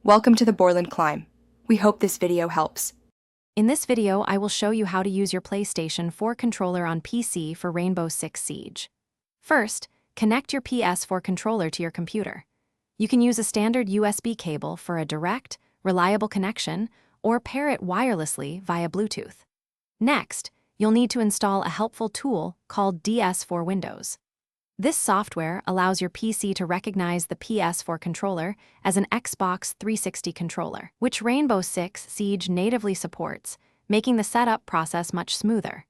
Welcome to the Borland Climb. We hope this video helps. In this video, I will show you how to use your PlayStation 4 controller on PC for Rainbow Six Siege. First, connect your PS4 controller to your computer. You can use a standard USB cable for a direct, reliable connection, or pair it wirelessly via Bluetooth. Next, you'll need to install a helpful tool called DS4 Windows. This software allows your PC to recognize the PS4 controller as an Xbox 360 controller, which Rainbow Six Siege natively supports, making the setup process much smoother.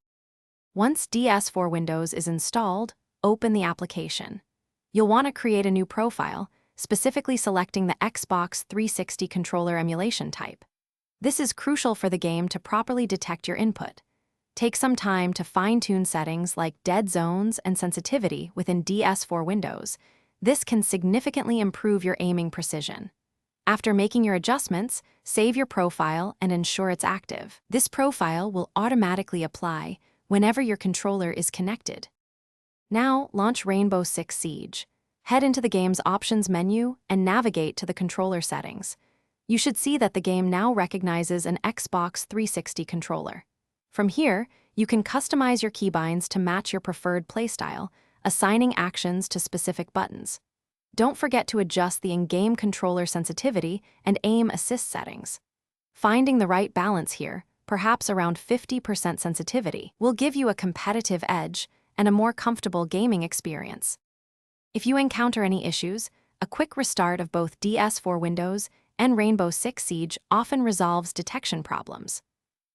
Once DS4 Windows is installed, open the application. You'll want to create a new profile, specifically selecting the Xbox 360 controller emulation type. This is crucial for the game to properly detect your input. Take some time to fine-tune settings like dead zones and sensitivity within DS4 Windows. This can significantly improve your aiming precision. After making your adjustments, save your profile and ensure it's active. This profile will automatically apply whenever your controller is connected. Now, launch Rainbow Six Siege. Head into the game's options menu and navigate to the controller settings. You should see that the game now recognizes an Xbox 360 controller. From here, you can customize your keybinds to match your preferred playstyle, assigning actions to specific buttons. Don't forget to adjust the in-game controller sensitivity and aim assist settings. Finding the right balance here, perhaps around 50% sensitivity, will give you a competitive edge and a more comfortable gaming experience. If you encounter any issues, a quick restart of both DS4 Windows and Rainbow Six Siege often resolves detection problems.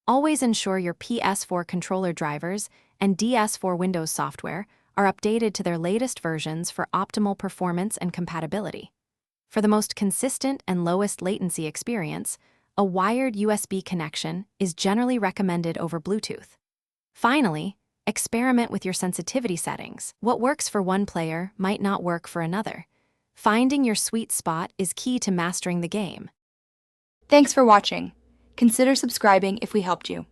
Always ensure your PS4 controller drivers and DS4 Windows software are updated to their latest versions for optimal performance and compatibility. For the most consistent and lowest latency experience, a wired USB connection is generally recommended over Bluetooth. Finally, experiment with your sensitivity settings. What works for one player might not work for another. Finding your sweet spot is key to mastering the game. Thanks for watching. Consider subscribing if we helped you.